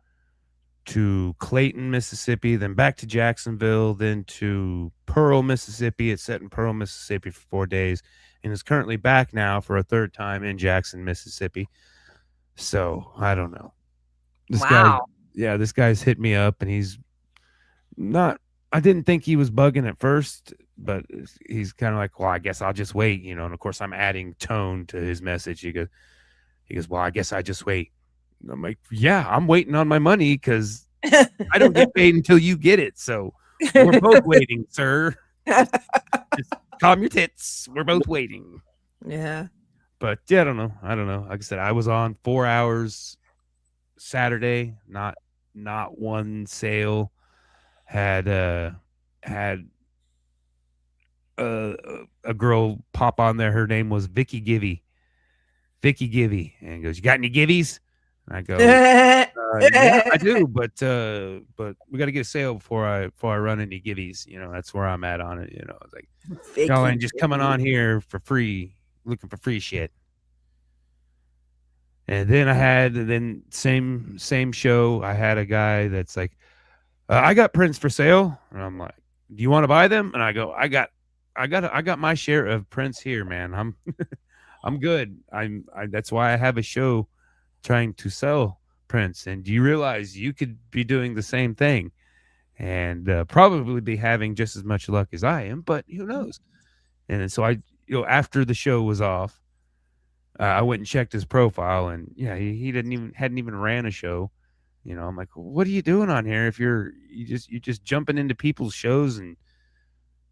Clayton, Mississippi, then back to Jacksonville, then to Pearl, Mississippi. It sat in Pearl, Mississippi for 4 days, and is currently back now for a 3rd time in Jackson, Mississippi. So I don't know. This guy's hit me up, and he's not. I didn't think he was bugging at first, but he's kind of like, well, I guess I'll just wait, And of course, I'm adding tone to his message. He goes, well, I guess I just wait. And I'm like, yeah, I'm waiting on my money because I don't get paid until you get it. So we're both waiting, sir. Just calm your tits. We're both waiting. Yeah. But yeah, I don't know. Like I said, I was on 4 hours Saturday, not one sale. Had a girl pop on there. Her name was Vicky Givey, and goes, "You got any givvies?" And I go, "Yeah, I do, but we got to get a sale before I run any givvies." That's where I'm at on it. It's like, y'all ain't just coming on here for free, looking for free shit. And then I had same show. I had a guy that's like, I got prints for sale, and I'm like, do you want to buy them? And I go, I got my share of prints here, man. I'm good. That's why I have a show trying to sell prints. And do you realize you could be doing the same thing and probably be having just as much luck as I am, but who knows? And so after the show was off, I went and checked his profile, and yeah, he hadn't even ran a show. I'm like, what are you doing on here? If you're just jumping into people's shows, and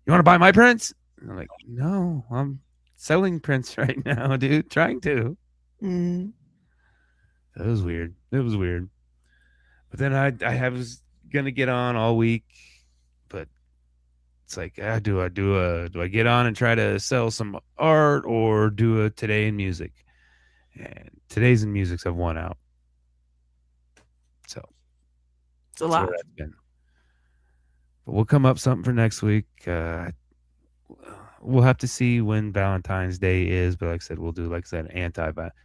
you want to buy my prints? And I'm like, no, I'm selling prints right now, dude. Trying to. That was weird. It was weird. But then I was gonna get on all week, but it's like, do I get on and try to sell some art, or do a Today in Music? And Today's in Music's have won out. So it's a lot. But we'll come up something for next week. We'll have to see when Valentine's Day is, but like I said, we'll do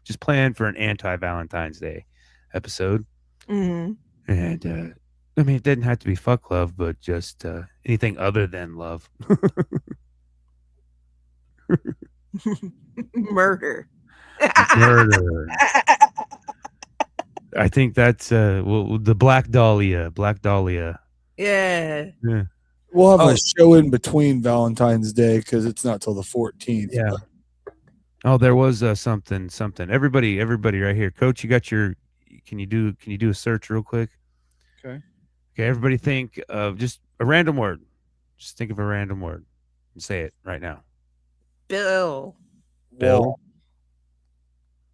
just plan for an anti-Valentine's Day episode. And it didn't have to be fuck love, but just anything other than love. Murder. Murder. I think that's the Black Dahlia. Black Dahlia. Yeah. Yeah. We'll have a show in between Valentine's Day because it's not till the 14th. Yeah. But Oh, there was something. Everybody right here. Coach, you got your can you do a search real quick? Okay. Okay, everybody think of just a random word. Just think of a random word and say it right now. Bill. Bill. Wall.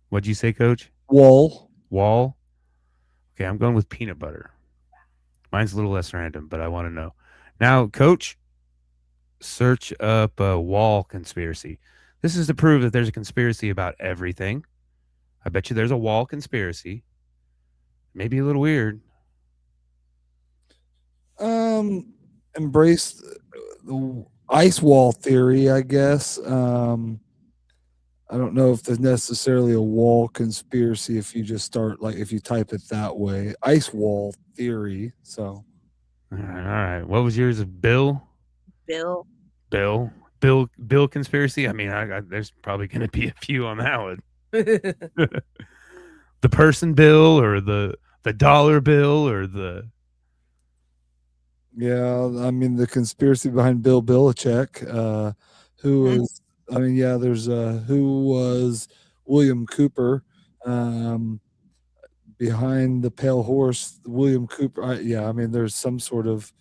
What'd you say, Coach? Wall. Wall. Okay, I'm going with peanut butter. Mine's a little less random, but I want to know. Now, Coach, search up a wall conspiracy. This is to prove that there's a conspiracy about everything. I bet you there's a wall conspiracy. Maybe a little weird. Embrace the ice wall theory, I guess. I don't know if there's necessarily a wall conspiracy if you just start if you type it that way. Ice wall theory. So All right. What was yours? Bill conspiracy. I mean, there's probably going to be a few on that one. The person bill or the dollar bill or the. Yeah, I mean the conspiracy behind Bill Belichick, who was. I mean, yeah, there's who was William Cooper, behind the pale horse. William Cooper. I mean, there's some sort of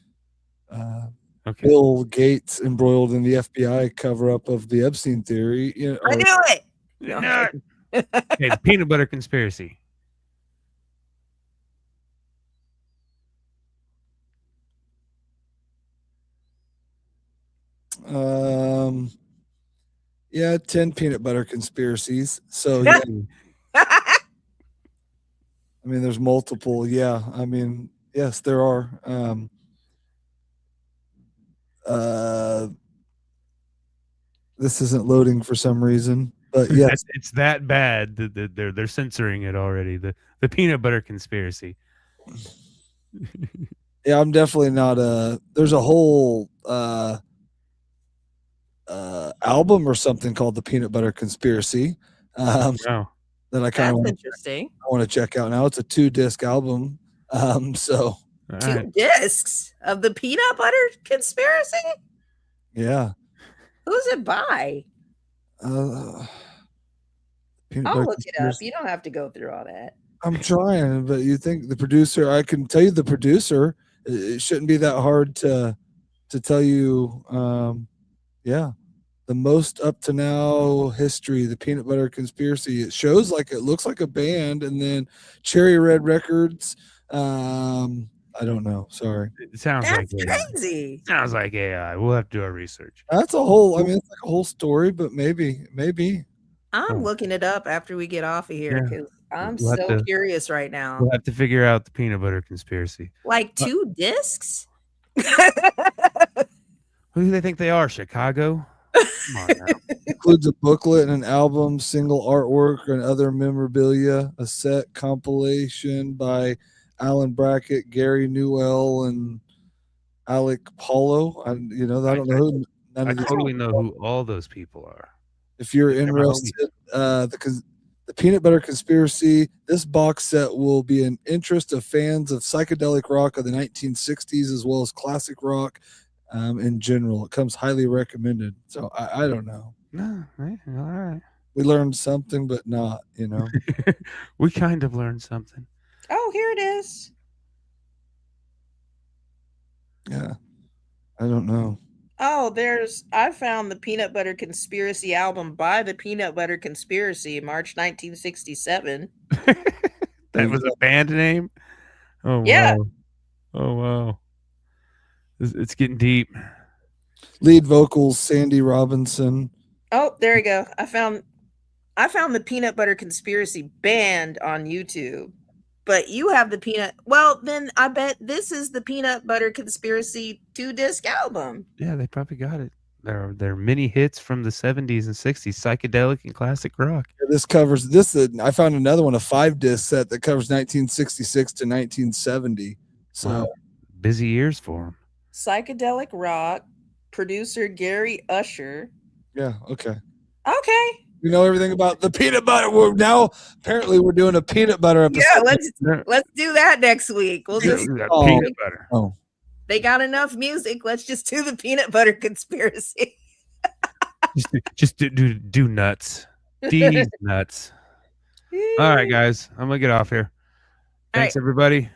Bill Gates embroiled in the FBI cover up of the Epstein theory. I knew it. No. Okay, the peanut butter conspiracy. Yeah, 10 peanut butter conspiracies. So yeah. I mean, there's multiple. Yeah, I mean, yes, there are. This isn't loading for some reason, but yes, it's that bad that they're censoring it already. The peanut butter conspiracy. Yeah, I'm definitely not there's a whole album or something called the Peanut Butter Conspiracy. Wow. That I kind of interesting. I want to check out now. It's a 2-disc album. So 2 discs of the peanut butter conspiracy? Yeah. Who's it by? I'll look it up. You don't have to go through all that. I'm trying, but you think the producer, I can tell you the producer. It shouldn't be that hard to tell you. Yeah. The most up to now history, the Peanut Butter Conspiracy. It shows it looks like a band, and then Cherry Red Records. I don't know. Sorry. It sounds crazy. Sounds like AI. We'll have to do our research. That's a whole. I mean, it's like a whole story, but maybe. I'm looking it up after we get off of here because I'm so curious right now. We'll have to figure out the peanut butter conspiracy. 2 discs? Who do they think they are? Chicago? Come on now. Includes a booklet and an album, single artwork, and other memorabilia. A set compilation by Alan Brackett, Gary Newell, and Alec Paulo. I don't know who. I totally know who all those people are. If you're interested, the Peanut Butter Conspiracy, this box set will be an interest of fans of psychedelic rock of the 1960s as well as classic rock in general. It comes highly recommended. So I don't know. No, all right. We learned something, but not, We kind of learned something. Oh, here it is. Yeah. I don't know. Oh, I found the Peanut Butter Conspiracy album by the Peanut Butter Conspiracy, March 1967. That was a band name? Oh, yeah. Wow. Oh, wow. It's getting deep. Lead vocals, Sandy Robinson. Oh, there we go. I found the Peanut Butter Conspiracy band on YouTube. But you have the peanut. Well, then I bet this is the Peanut Butter Conspiracy 2-disc album. Yeah, they probably got it. There are many hits from the 70s and 60s, psychedelic and classic rock. This covers this. I found another one, a 5-disc set that covers 1966 to 1970. So wow. Busy years for him. Psychedelic rock, producer Gary Usher. Yeah. Okay. Okay. You know everything about the peanut butter. Apparently we're doing a peanut butter episode. Yeah, let's do that next week. We'll just peanut butter. Oh, they got enough music. Let's just do the peanut butter conspiracy. just do nuts. These nuts. All right, guys. I'm gonna get off here. Thanks, everybody.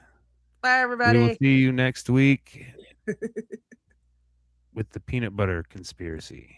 Bye, everybody. We will see you next week with the peanut butter conspiracy.